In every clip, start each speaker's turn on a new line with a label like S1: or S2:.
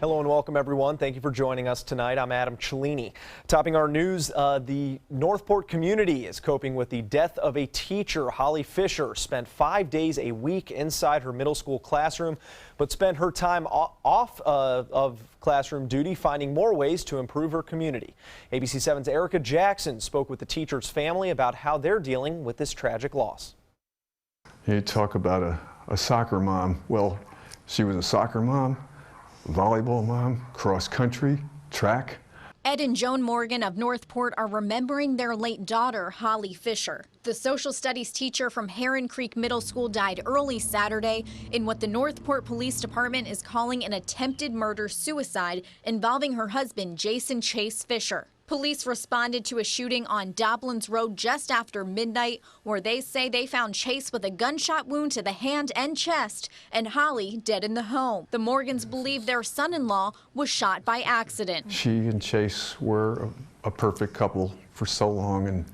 S1: Hello and welcome, everyone. Thank you for joining us tonight. I'm Adam Cellini. Topping our news, the Northport community is coping with the death of a teacher. Holly Fisher spent 5 days a week inside her middle school classroom, but spent her time off of classroom duty finding more ways to improve her community. ABC 7's Erica Jackson spoke with the teacher's family about how they're dealing with this tragic loss.
S2: You talk about a soccer mom. Well, she was a soccer mom, volleyball mom, cross country, track.
S3: Ed and Joan Morgan of Northport are remembering their late daughter, Holly Fisher. The social studies teacher from Heron Creek Middle School died early Saturday in what the Northport Police Department is calling an attempted murder-suicide involving her husband, Jason Chase Fisher. Police responded to a shooting on Doblins Road just after midnight, where they say they found Chase with a gunshot wound to the hand and chest, and Holly dead in the home. The Morgans believe their son-in-law was shot by accident.
S2: She and Chase were a perfect couple for so long and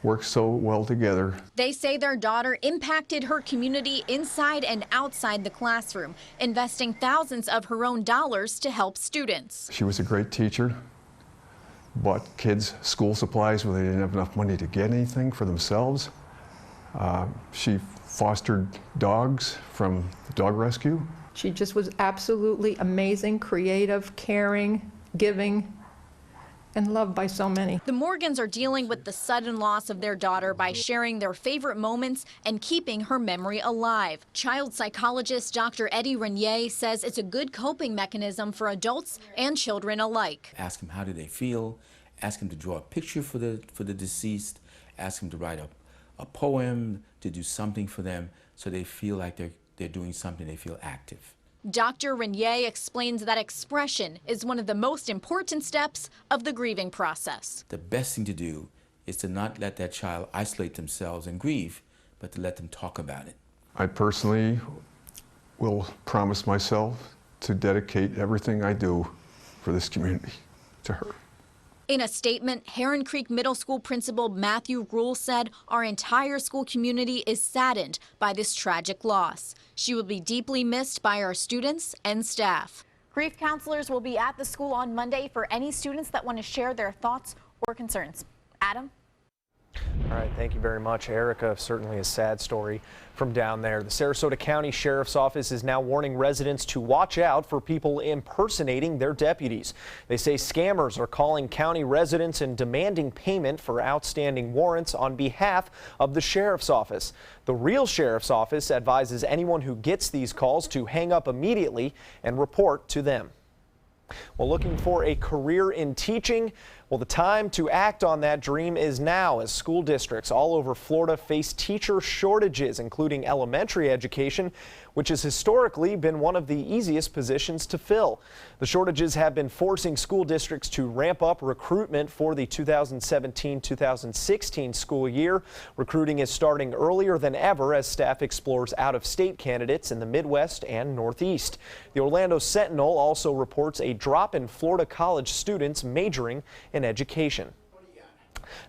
S2: worked so well together.
S3: They say their daughter impacted her community inside and outside the classroom, investing thousands of her own dollars to help students.
S2: She was a great teacher. Bought kids school supplies when they didn't have enough money to get anything for themselves. She fostered dogs from the dog rescue.
S4: She just was absolutely amazing, creative, caring, giving, and loved by so many.
S3: The Morgans are dealing with the sudden loss of their daughter by sharing their favorite moments and keeping her memory alive. Child psychologist Dr. Eddie Renier says it's a good coping mechanism for adults and children alike.
S5: Ask them how do they feel, ask them to draw a picture for the deceased, ask them to write a poem, to do something for them so they feel like they're doing something, they feel active.
S3: Dr. Renier explains that expression is one of the most important steps of the grieving process.
S5: The best thing to do is to not let that child isolate themselves and grieve, but to let them talk about it.
S2: I personally will promise myself to dedicate everything I do for this community to her.
S3: In a statement, Heron Creek Middle School Principal Matthew Rule said our entire school community is saddened by this tragic loss. She will be deeply missed by our students and staff.
S6: Grief counselors will be at the school on Monday for any students that want to share their thoughts or concerns. Adam?
S1: All right, thank you very much, Erica. Certainly a sad story from down there. The Sarasota County Sheriff's Office is now warning residents to watch out for people impersonating their deputies. They say scammers are calling county residents and demanding payment for outstanding warrants on behalf of the Sheriff's Office. The real Sheriff's Office advises anyone who gets these calls to hang up immediately and report to them. Well, looking for a career in teaching? Well, the time to act on that dream is now, as school districts all over Florida face teacher shortages, including elementary education, which has historically been one of the easiest positions to fill. The shortages have been forcing school districts to ramp up recruitment for the 2017-2016 school year. Recruiting is starting earlier than ever as staff explores out-of-state candidates in the Midwest and Northeast. The Orlando Sentinel also reports a drop in Florida college students majoring in education.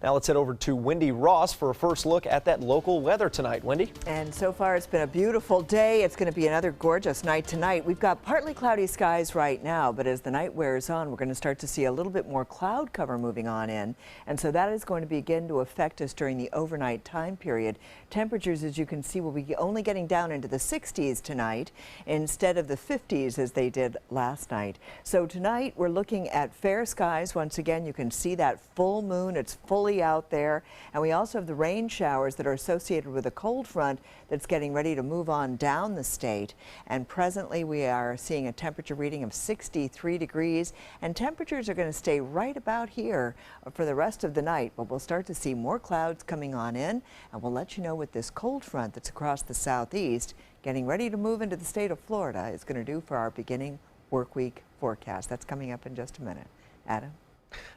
S1: Now let's head over to Wendy Ross for a first look at that local weather tonight. Wendy?
S7: And so far it's been a beautiful day. It's going to be another gorgeous night tonight. We've got partly cloudy skies right now, but as the night wears on, we're going to start to see a little bit more cloud cover moving on in. And so that is going to begin to affect us during the overnight time period. Temperatures, as you can see, will be only getting down into the 60s tonight instead of the 50s as they did last night. So tonight we're looking at fair skies. Once again, you can see that full moon. It's fully out there, and we also have the rain showers that are associated with a cold front that's getting ready to move on down the state. And presently we are seeing a temperature reading of 63 degrees, and temperatures are going to stay right about here for the rest of the night, but we'll start to see more clouds coming on in, and we'll let you know what this cold front that's across the southeast getting ready to move into the state of Florida is going to do for our beginning work week forecast. That's coming up in just a minute. Adam?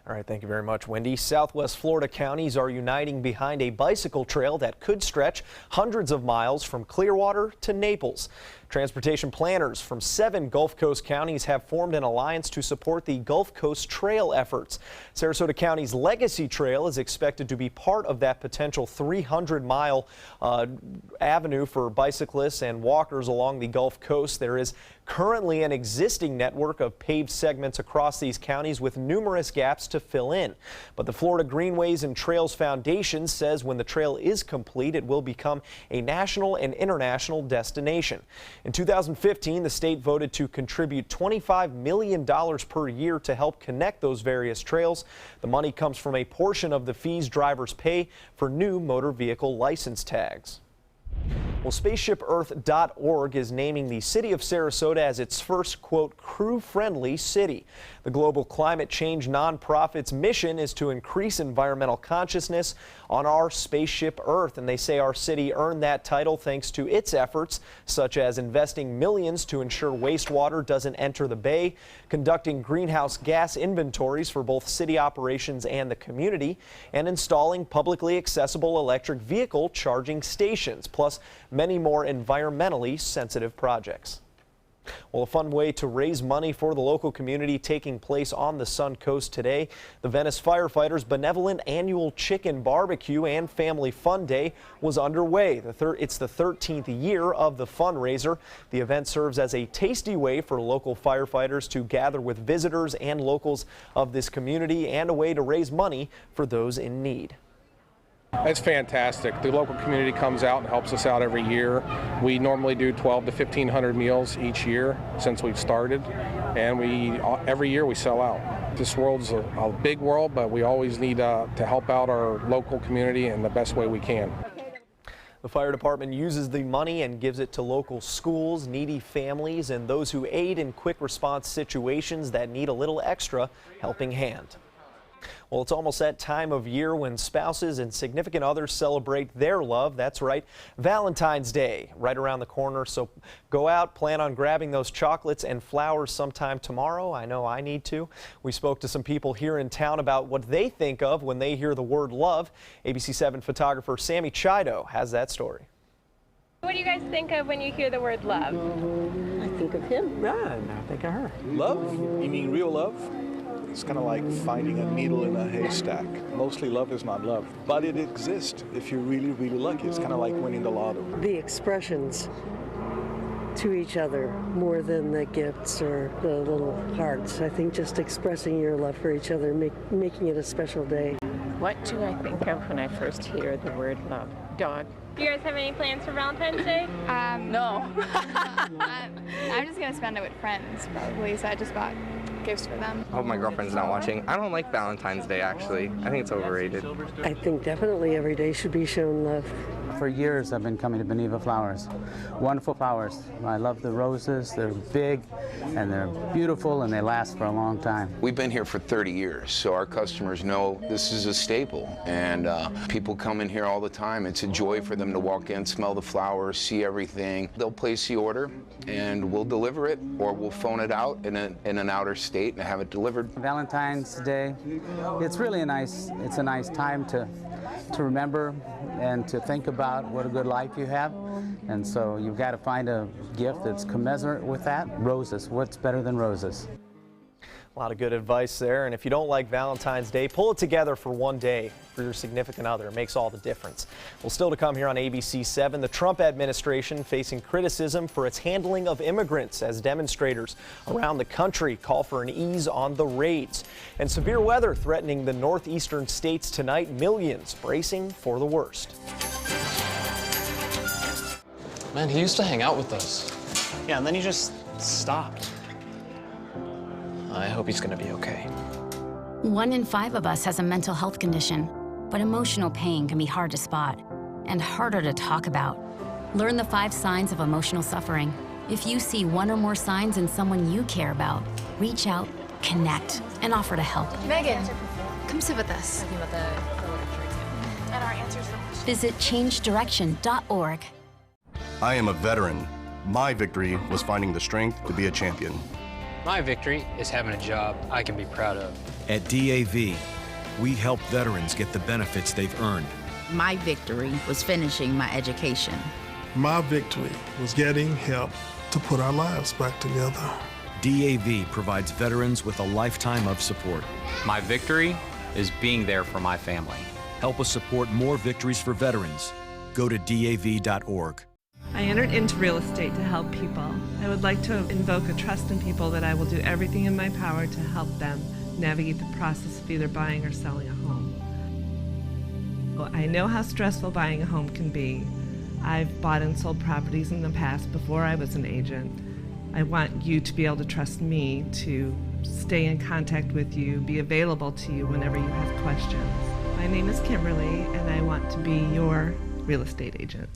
S1: All right, thank you very much, Wendy. Southwest Florida counties are uniting behind a bicycle trail that could stretch hundreds of miles from Clearwater to Naples. Transportation planners from 7 Gulf Coast counties have formed an alliance to support the Gulf Coast Trail efforts. Sarasota County's Legacy Trail is expected to be part of that potential 300-mile avenue for bicyclists and walkers along the Gulf Coast. There is currently an existing network of paved segments across these counties with numerous gaps to fill in. But the Florida Greenways and Trails Foundation says when the trail is complete, it will become a national and international destination. In 2015, the state voted to contribute $25 million per year to help connect those various trails. The money comes from a portion of the fees drivers pay for new motor vehicle license tags. Well, SpaceshipEarth.org is naming the city of Sarasota as its first, quote, crew-friendly city. The global climate change nonprofit's mission is to increase environmental consciousness on our spaceship Earth, and they say our city earned that title thanks to its efforts, such as investing millions to ensure wastewater doesn't enter the bay, conducting greenhouse gas inventories for both city operations and the community, and installing publicly accessible electric vehicle charging stations, plus many more environmentally sensitive projects. Well, a fun way to raise money for the local community taking place on the Sun Coast today. The Venice Firefighters' benevolent annual chicken barbecue and family fun day was underway. It's the 13th year of the fundraiser. The event serves as a tasty way for local firefighters to gather with visitors and locals of this community and a way to raise money for those in need.
S8: It's fantastic. The local community comes out and helps us out every year. We normally do 1,200 to 1,500 meals each year since we've started, and every year we sell out. This world's a big world, but we always need to help out our local community in the best way we can.
S1: The fire department uses the money and gives it to local schools, needy families, and those who aid in quick response situations that need a little extra helping hand. Well, it's almost that time of year when spouses and significant others celebrate their love. That's right, Valentine's Day, right around the corner. So go out, plan on grabbing those chocolates and flowers sometime tomorrow. I know I need to. We spoke to some people here in town about what they think of when they hear the word love. ABC 7 photographer Sammy Chido has that story.
S9: What do you guys think of when you hear the word love?
S10: I think of him.
S11: Yeah, and I think of her. Love? You mean real love? It's kind of like finding a needle in a haystack. Mostly love is not love, but it exists if you're really, really lucky. It's kind of like winning the lotto.
S10: The expressions to each other more than the gifts or the little hearts. I think just expressing your love for each other, making it a special day.
S12: What do I think of when I first hear the word love? Dog.
S9: Do you guys have any plans for Valentine's Day?
S12: No.
S13: I'm just gonna spend it with friends probably, so I just bought gifts for them.
S14: I hope my girlfriend's not watching. I don't like Valentine's Day actually. I think it's overrated.
S10: I think definitely every day should be shown love.
S15: For years I've been coming to Beneva Flowers. Wonderful flowers. I love the roses. They're big and they're beautiful and they last for a long time.
S16: We've been here for 30 years, so our customers know this is a staple, and people come in here all the time. It's a joy for them to walk in, smell the flowers, see everything. They'll place the order and we'll deliver it, or we'll phone it out in an outer state and have it delivered.
S15: Valentine's Day, it's really a nice time to remember and to think about what a good life you have. And so you've got to find a gift that's commensurate with that. Roses, what's better than roses?
S1: A lot of good advice there. And if you don't like Valentine's Day, pull it together for one day for your significant other. It makes all the difference. Well, still to come here on ABC 7, the Trump administration facing criticism for its handling of immigrants as demonstrators around the country call for an ease on the raids. And severe weather threatening the northeastern states tonight, millions bracing for the worst.
S17: Man, he used to hang out with us. Yeah, and then he just stopped. I hope he's gonna be okay.
S18: 1 in 5 of us has a mental health condition, but emotional pain can be hard to spot and harder to talk about. Learn the 5 signs of emotional suffering. If you see 1 or more signs in someone you care about, reach out, connect, and offer to help.
S13: Megan, come sit with us.
S6: And our answers.
S18: Visit changedirection.org.
S19: I am a veteran. My victory was finding the strength to be a champion.
S17: My victory is having a job I can be proud of.
S20: At DAV, we help veterans get the benefits they've earned.
S21: My victory was finishing my education.
S22: My victory was getting help
S21: to put our lives back together.
S20: DAV provides veterans with a lifetime of support.
S22: My victory is being there for my family.
S20: Help us support more victories for veterans. Go to DAV.org.
S23: I entered into real estate to help people. I would like to invoke a trust in people that I will do everything in my power to help them navigate the process of either buying or selling a home. Well, I know how stressful buying a home can be. I've bought and sold properties in the past before I was an agent. I want you to be able to trust me to stay in contact with you, be available to you whenever you have questions. My name is Kimberly, and I want to be your real estate agent.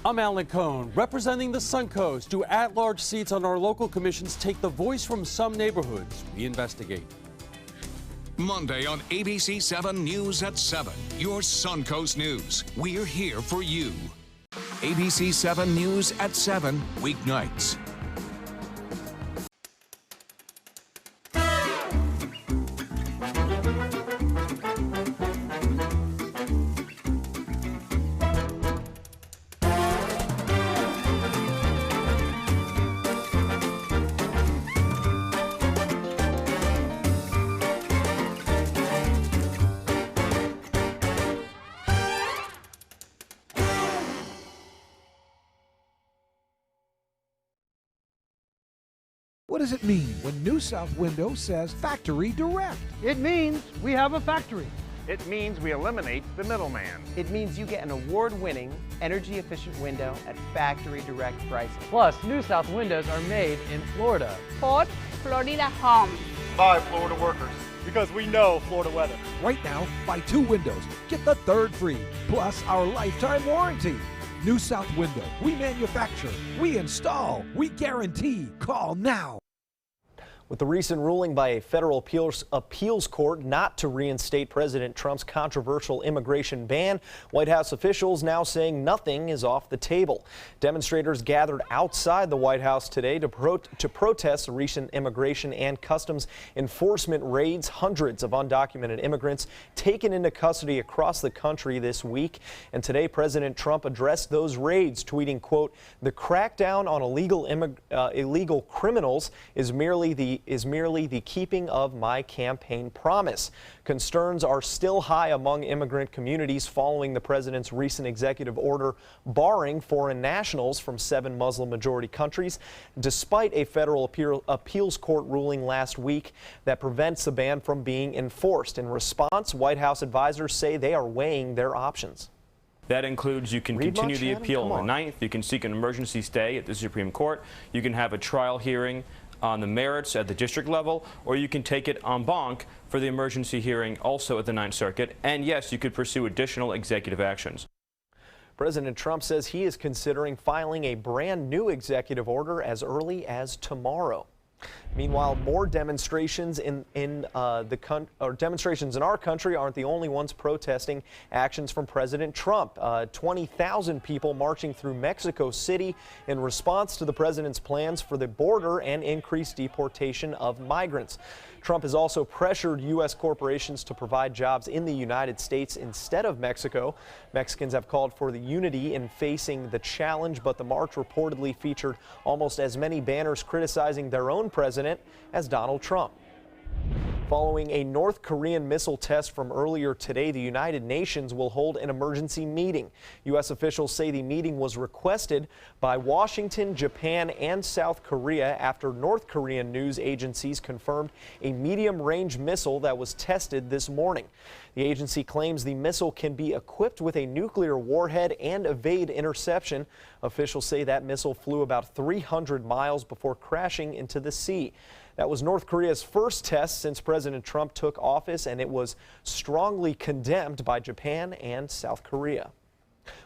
S24: I'm Alan Cohn, representing the Suncoast. Do at-large seats on our local commissions take the voice from some neighborhoods? We investigate.
S25: Monday on ABC 7 News at 7, your Suncoast News. We're here for you. ABC 7 News at 7, weeknights.
S26: What does it mean when New South Window says Factory Direct?
S27: It means we have a factory.
S28: It means we eliminate the middleman.
S29: It means you get an award-winning, energy-efficient window at factory direct pricing.
S27: Plus, New South windows are made in Florida.
S30: Port Florida Home.
S28: By Florida workers. Because we know Florida weather.
S26: Right now, buy 2 windows, get the 3rd free, plus our lifetime warranty. New South Window, we manufacture, we install, we guarantee. Call now.
S1: With the recent ruling by a federal appeals court not to reinstate President Trump's controversial immigration ban, White House officials now saying nothing is off the table. Demonstrators gathered outside the White House today to protest the recent immigration and customs enforcement raids. Hundreds of undocumented immigrants taken into custody across the country this week. And today, President Trump addressed those raids, tweeting, quote, "The crackdown on illegal criminals is merely the keeping of my campaign promise." Concerns are still high among immigrant communities following the president's recent executive order barring foreign nationals from 7 Muslim-majority countries, despite a federal appeals court ruling last week that prevents the ban from being enforced. In response, White House advisors say they are weighing their options.
S31: That includes you can continue the appeal on the 9th, you can seek an emergency stay at the Supreme Court, you can have a trial hearing on the merits at the district level, or you can take it en banc for the emergency hearing also at the 9th Circuit, and yes, you could pursue additional executive actions.
S1: President Trump says he is considering filing a brand new executive order as early as tomorrow. Meanwhile, more demonstrations demonstrations in our country aren't the only ones protesting actions from President Trump. 20,000 people marching through Mexico City in response to the president's plans for the border and increased deportation of migrants. Trump has also pressured U.S. corporations to provide jobs in the United States instead of Mexico. Mexicans have called for the unity in facing the challenge, but the march reportedly featured almost as many banners criticizing their own president as Donald Trump. Following a North Korean missile test from earlier today, the United Nations will hold an emergency meeting. U.S. officials say the meeting was requested by Washington, Japan, and South Korea after North Korean news agencies confirmed a medium-range missile that was tested this morning. The agency claims the missile can be equipped with a nuclear warhead and evade interception. Officials say that missile flew about 300 miles before crashing into the sea. That was North Korea's first test since President Trump took office, and it was strongly condemned by Japan and South Korea.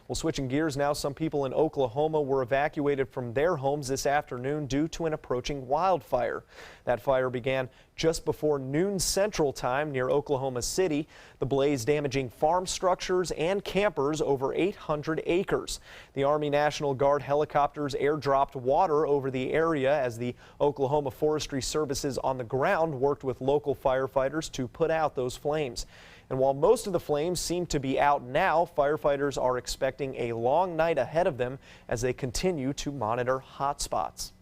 S1: Well, switching gears now, some people in Oklahoma were evacuated from their homes this afternoon due to an approaching wildfire. That fire began just before noon Central Time near Oklahoma City, the blaze damaging farm structures and campers over 800 acres. The Army National Guard helicopters airdropped water over the area as the Oklahoma Forestry Services on the ground worked with local firefighters to put out those flames. And while most of the flames seem to be out now, firefighters are expecting a long night ahead of them as they continue to monitor hotspots.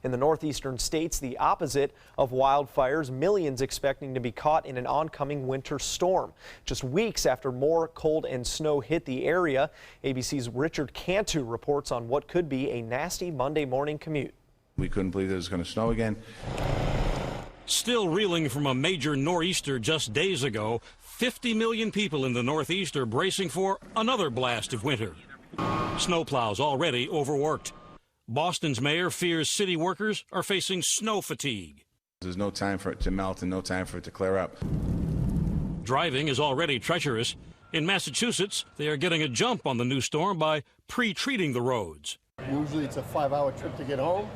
S1: In the northeastern states, the opposite of wildfires, millions expecting to be caught in an oncoming winter storm. Just weeks after more cold and snow hit the area, ABC's Richard Cantu reports on what could be a nasty Monday morning commute.
S2: We couldn't believe it was going to snow again.
S3: Still reeling from a major nor'easter just days ago, 50 million people in the Northeast are bracing for another blast of winter. Snowplows already overworked. Boston's mayor fears city workers are facing snow fatigue.
S2: There's no time for it to melt and no time for it to clear up.
S3: Driving is already treacherous. In Massachusetts, they are getting a jump on the new storm by pre-treating the roads.
S4: Usually it's a 5-hour trip to get home.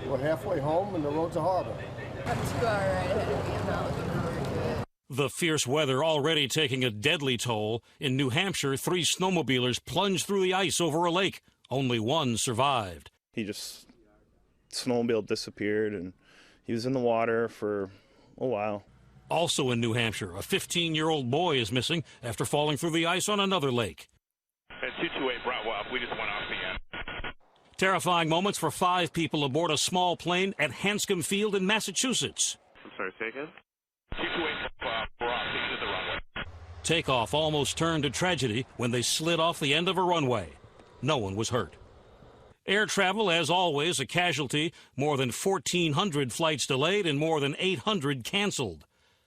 S4: We're halfway home and the roads are horrible.
S5: I'm 2 hours right ahead of me. I'm not looking forward to it.
S3: The fierce weather already taking a deadly toll. In New Hampshire, 3 snowmobilers plunged through the ice over a lake. Only one survived.
S7: Snowmobile disappeared and he was in the water for a while.
S3: Also in New Hampshire, a 15-year-old boy is missing after falling through the ice on another lake.
S8: At 228 Bravo up, we just went off the end.
S3: Terrifying moments for 5 people aboard a small plane at Hanscom Field in Massachusetts.
S8: I'm sorry, say again? 228 Bravo, we're off the end of the runway.
S3: Takeoff almost turned to tragedy when they slid off the end of a runway. No one was hurt. Air travel, as always, a casualty. More than 1,400 flights delayed and more than 800 canceled.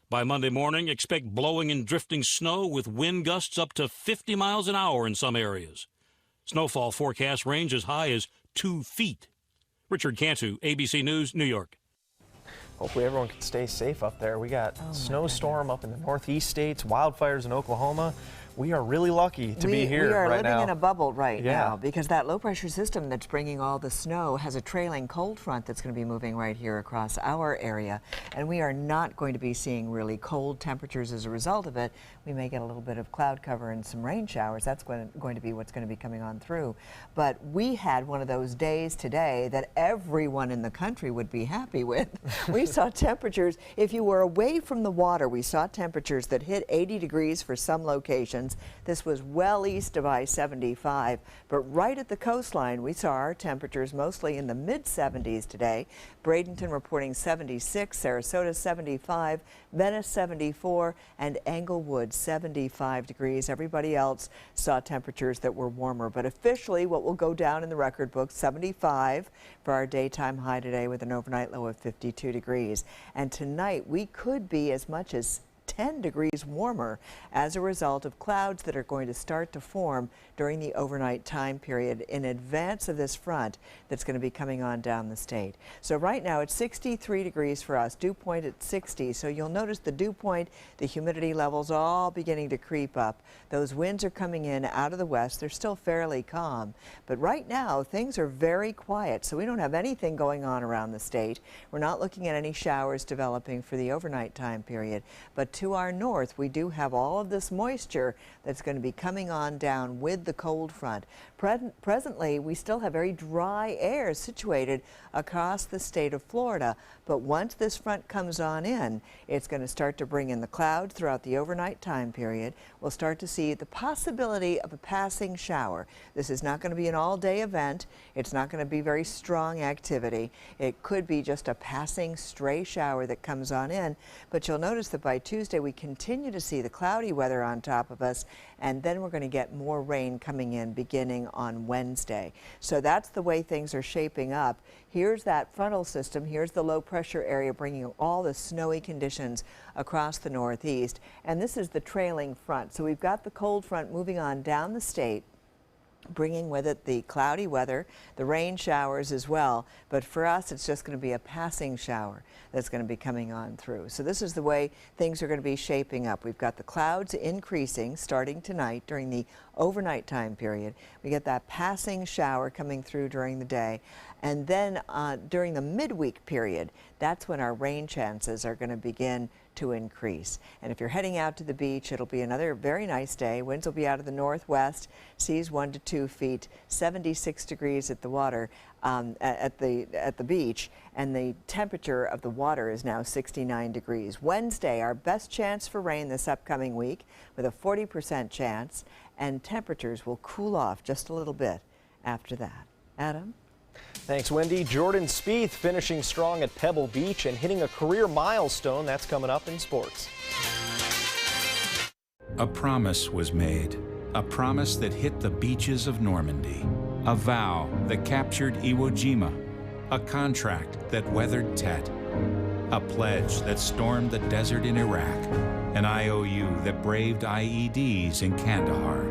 S3: By Monday morning, expect blowing and drifting snow with wind gusts up to 50 miles an hour in some areas. Snowfall forecast range as high as 2 feet. Richard Cantu, ABC News, New York.
S1: Hopefully everyone can stay safe up there. We got snowstorm up in the northeast states, wildfires in Oklahoma. We are really lucky to be here right now.
S9: We are living in a bubble right now because that low-pressure system that's bringing all the snow has a trailing cold front that's going to be moving right here across our area. And we are not going to be seeing really cold temperatures as a result of it. We may get a little bit of cloud cover and some rain showers. That's going to be what's going to be coming on through. But we had one of those days today that everyone in the country would be happy with. We saw temperatures, if you were away from the water, we saw temperatures that hit 80 degrees for some locations. This was well east of I-75, but right at the coastline, we saw our temperatures mostly in the mid-70s today. Bradenton reporting 76, Sarasota 75, Venice 74, and Englewood 75 degrees. Everybody else saw temperatures that were warmer, but officially what will go down in the record book, 75 for our daytime high today with an overnight low of 52 degrees. And tonight we could be as much as 10 degrees warmer as a result of clouds that are going to start to form during the overnight time period in advance of this front that's going to be coming on down the state. So right now it's 63 degrees for us, dew point at 60. So you'll notice the dew point, the humidity levels all beginning to creep up. Those winds are coming in out of the west. They're still fairly calm, but right now things are very quiet. So we don't have anything going on around the state. We're not looking at any showers developing for the overnight time period, but to our north, we do have all of this moisture that's going to be coming on down with the cold front. Presently, we still have very dry air situated across the state of Florida, but once this front comes on in, it's going to start to bring in the clouds throughout the overnight time period. We'll start to see the possibility of a passing shower. This is not going to be an all-day event. It's not going to be very strong activity. It could be just a passing stray shower that comes on in, but you'll notice that by Tuesday we continue to see the cloudy weather on top of us, and then we're going to get more rain coming in beginning on Wednesday. So that's the way things are shaping up. Here's that frontal system. Here's the low pressure area bringing all the snowy conditions across the northeast, and this is the trailing front. So we've got the cold front moving on down the state, bringing with it the cloudy weather, the rain showers as well. But for us, it's just going to be a passing shower that's going to be coming on through. So this is the way things are going to be shaping up. We've got the clouds increasing starting tonight during the overnight time period. We get that passing shower coming through during the day. And then during the midweek period, that's when our rain chances are going to begin to increase. And if you're heading out to the beach, it'll be another very nice day. Winds will be out of the northwest, seas 1 to 2 feet, 76 degrees at the water, at the beach, and the temperature of the water is now 69 degrees. Wednesday, our best chance for rain this upcoming week with a 40% chance, and temperatures will cool off just a little bit after that. Adam?
S1: Thanks, Wendy. Jordan Spieth finishing strong at Pebble Beach and hitting a career milestone. That's coming up in sports.
S6: A promise was made, a promise that hit the beaches of Normandy, a vow that captured Iwo Jima, a contract that weathered Tet, a pledge that stormed the desert in Iraq, an IOU that braved IEDs in Kandahar.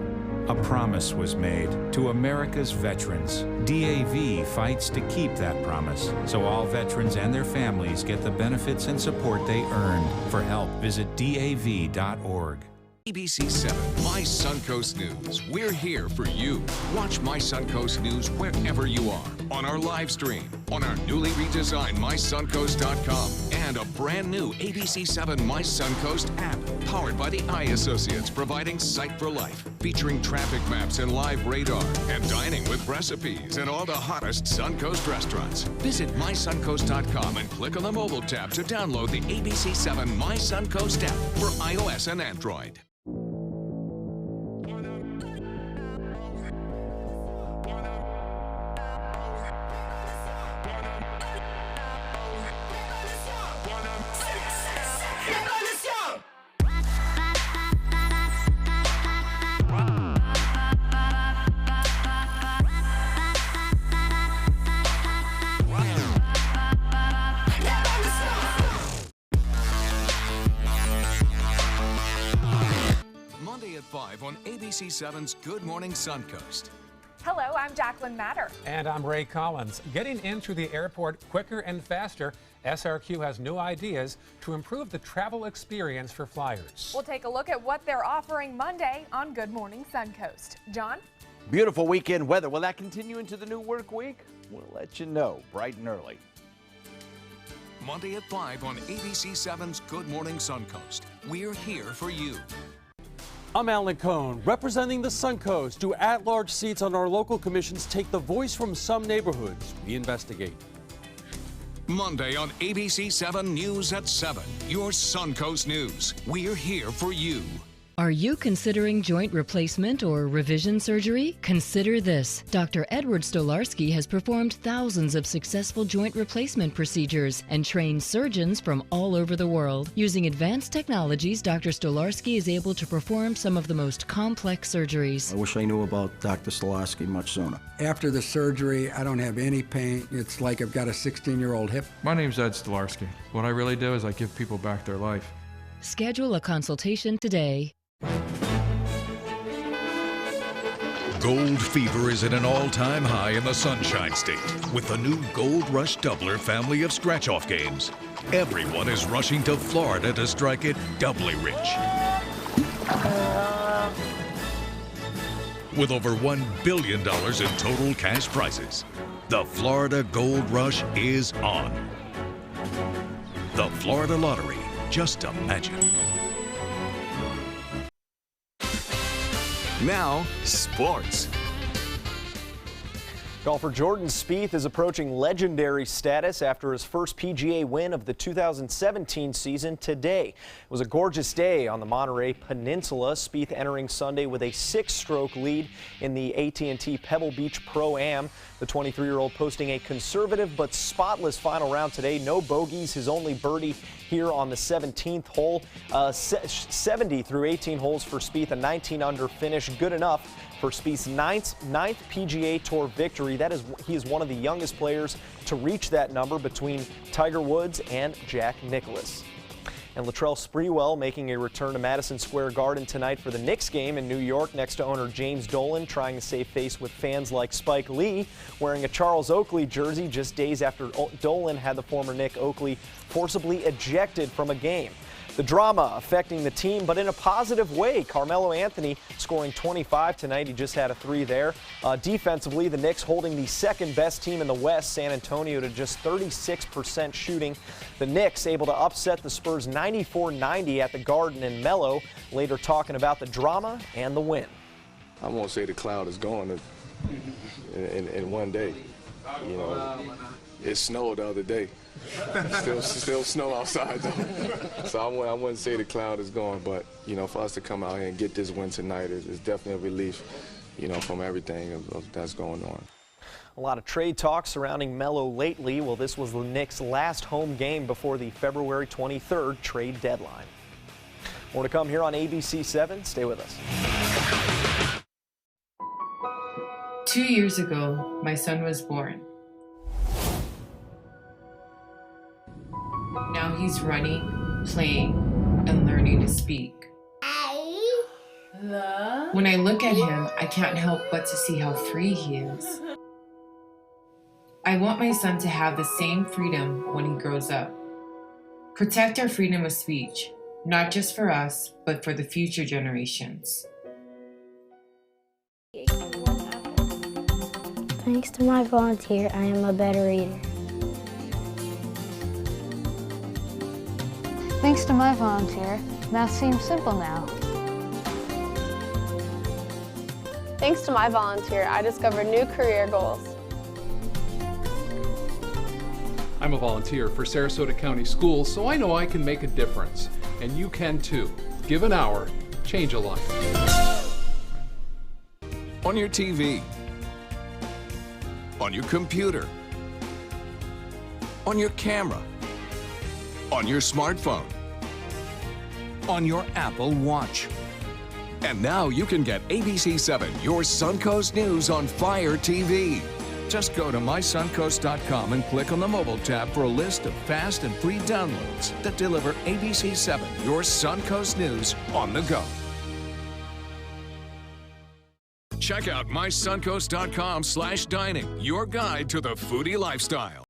S6: A promise was made to America's veterans. DAV fights to keep that promise, so all veterans and their families get the benefits and support they earned. For help, visit DAV.org.
S25: ABC 7, My Suncoast News. We're here for you. Watch My Suncoast News wherever you are. On our live stream, on our newly redesigned MySuncoast.com, and a brand new ABC 7 My Suncoast app, powered by the Eye Associates, providing Sight for Life, featuring traffic maps and live radar, and dining with recipes and all the hottest Suncoast restaurants. Visit MySuncoast.com and click on the mobile tab to download the ABC 7 My Suncoast app for iOS and Android. Monday at 5 on ABC 7's Good Morning Suncoast.
S10: Hello, I'm Jacqueline Matter.
S11: And I'm Ray Collins. Getting in through the airport quicker and faster, SRQ has new ideas to improve the travel experience for flyers.
S10: We'll take a look at what they're offering Monday on Good Morning Suncoast. John?
S12: Beautiful weekend weather. Will that continue into the new work week? We'll let you know bright and early.
S25: Monday at 5 on ABC 7's Good Morning Suncoast. We're here for you.
S24: I'm Alan Cohn, representing the Suncoast. Do at-large seats on our local commissions take the voice from some neighborhoods? We investigate.
S25: Monday on ABC 7 News at 7. Your Suncoast News. We're here for you.
S13: Are you considering joint replacement or revision surgery? Consider this. Dr. Edward Stolarski has performed thousands of successful joint replacement procedures and trained surgeons from all over the world. Using advanced technologies, Dr. Stolarski is able to perform some of the most complex surgeries.
S14: I wish I knew about Dr. Stolarski much sooner.
S15: After the surgery, I don't have any pain. It's like I've got a 16-year-old hip.
S16: My name's Ed Stolarski. What I really do is I give people back their life.
S13: Schedule a consultation today.
S17: Gold fever is at an all-time high in the Sunshine State with the new Gold Rush Doubler family of scratch-off games. Everyone is rushing to Florida to strike it doubly rich. With over $1 billion in total cash prizes, the Florida Gold Rush is on. The Florida Lottery, just imagine.
S25: Now, sports.
S1: Golfer Jordan Spieth is approaching legendary status after his first PGA win of the 2017 season today. It was a gorgeous day on the Monterey Peninsula. Spieth entering Sunday with a 6-stroke lead in the AT&T Pebble Beach Pro-Am. The 23-year-old posting a conservative but spotless final round today. No bogeys, his only birdie here on the 17th hole. 70 through 18 holes for Spieth, a 19-under finish. Good enough for Spieth's ninth PGA Tour victory. He is one of the youngest players to reach that number between Tiger Woods and Jack Nicklaus. And Latrell Sprewell making a return to Madison Square Garden tonight for the Knicks game in New York next to owner James Dolan, trying to save face with fans like Spike Lee, wearing a Charles Oakley jersey just days after Dolan had the former Knick Oakley forcibly ejected from a game. The drama affecting the team, but in a positive way. Carmelo Anthony scoring 25 tonight. He just had a 3 there. Defensively, the Knicks holding the second best team in the West, San Antonio, to just 36% shooting. The Knicks able to upset the Spurs 94-90 at the Garden, and Melo later talking about the drama and the win.
S18: I won't say the cloud is gone in one day. You know, It snowed the other day. Still snow outside though. So I wouldn't say the cloud is gone, but you know, for us to come out here and get this win tonight is definitely a relief, you know, from everything that's going on.
S1: A lot of trade talk surrounding Melo lately. Well, this was the Knicks' last home game before the February 23rd trade deadline. More to come here on ABC 7. Stay with us.
S5: 2 years ago, my son was born. Now he's running, playing, and learning to speak. When I look at him, I can't help but to see how free he is. I want my son to have the same freedom when he grows up. Protect our freedom of speech, not just for us, but for the future generations.
S19: Thanks to my volunteer, I am a better reader.
S20: Thanks to my volunteer, math seems simple now.
S21: Thanks to my volunteer, I discovered new career goals.
S16: I'm a volunteer for Sarasota County Schools, so I know I can make a difference. And you can too. Give an hour, change a life.
S25: On your TV, on your computer, on your camera, on your smartphone, on your Apple Watch. And now you can get ABC 7, your Suncoast News on Fire TV. Just go to mysuncoast.com and click on the mobile tab for a list of fast and free downloads that deliver ABC 7, your Suncoast News on the go. Check out mysuncoast.com/dining, your guide to the foodie lifestyle.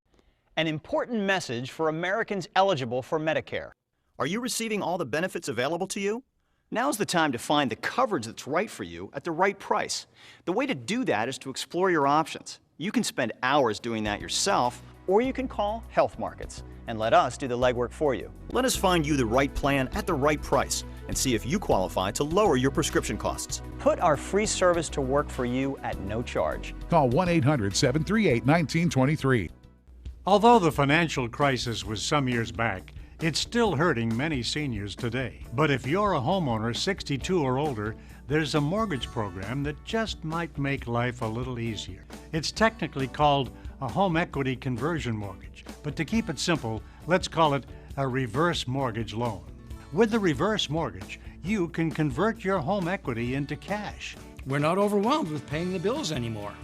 S22: An important message for Americans eligible for Medicare.
S23: Are you receiving all the benefits available to you? Now's the time to find the coverage that's right for you at the right price. The way to do that is to explore your options. You can spend hours doing that yourself,
S22: Or you can call Health Markets and let us do the legwork for you.
S23: Let us find you the right plan at the right price and see if you qualify to lower your prescription costs.
S22: Put our free service to work for you at no charge.
S26: Call 1-800-738-1923.
S27: Although the financial crisis was some years back, it's still hurting many seniors today. But if you're a homeowner 62 or older, there's a mortgage program that just might make life a little easier. It's technically called a home equity conversion mortgage, but to keep it simple, let's call it a reverse mortgage loan. With the reverse mortgage, you can convert your home equity into cash.
S28: We're not overwhelmed with paying the bills anymore.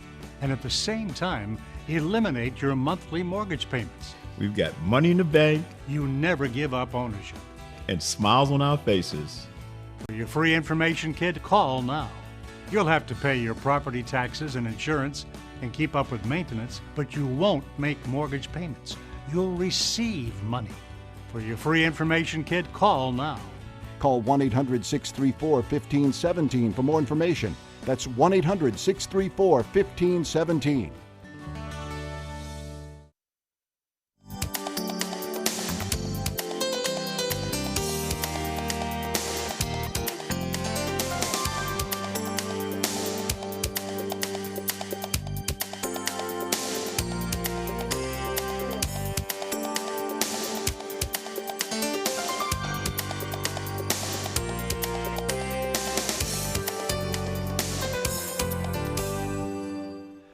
S27: And at the same time, eliminate your monthly mortgage payments.
S29: We've got money in the bank.
S27: You never give up ownership.
S29: And smiles on our faces.
S27: For your free information kit, call now. You'll have to pay your property taxes and insurance and keep up with maintenance, but you won't make mortgage payments. You'll receive money. For your free information kit, call now.
S29: Call 1-800-634-1517 for more information. That's 1-800-634-1517.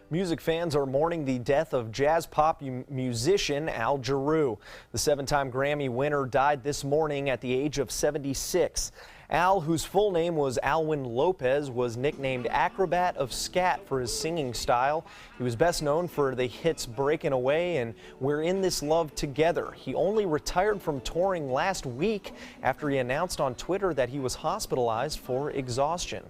S1: Music fans are mourning the death of jazz pop musician Al Jarreau. The 7-time Grammy winner died this morning at the age of 76. Al, whose full name was Alwyn Lopez, was nicknamed Acrobat of Scat for his singing style. He was best known for the hits Breaking Away and We're in This Love Together. He only retired from touring last week after he announced on Twitter that he was hospitalized for exhaustion.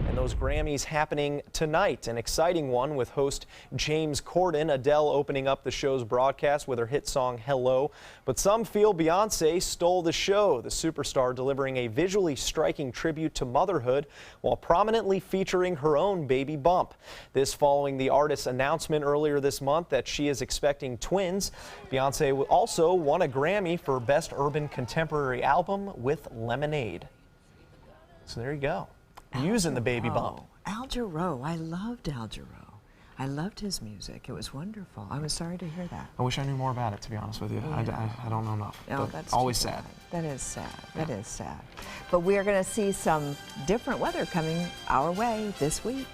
S1: And those Grammys happening tonight, an exciting one with host James Corden. Adele opening up the show's broadcast with her hit song Hello. But some feel Beyonce stole the show, the superstar delivering a visually striking tribute to motherhood while prominently featuring her own baby bump. This following the artist's announcement earlier this month that she is expecting twins. Beyonce also won a Grammy for Best Urban Contemporary Album with Lemonade. So there you go. Using the baby bump.
S9: Al Jarreau. I loved Al Jarreau. I loved his music. It was wonderful. I was sorry to hear that.
S1: I wish I knew more about it, to be honest with you.
S9: Yeah.
S1: I don't know enough.
S9: No,
S1: But
S9: that's
S1: always
S9: too
S1: sad.
S9: bad. That is sad. That is sad. But we are going to see some different weather coming our way this week.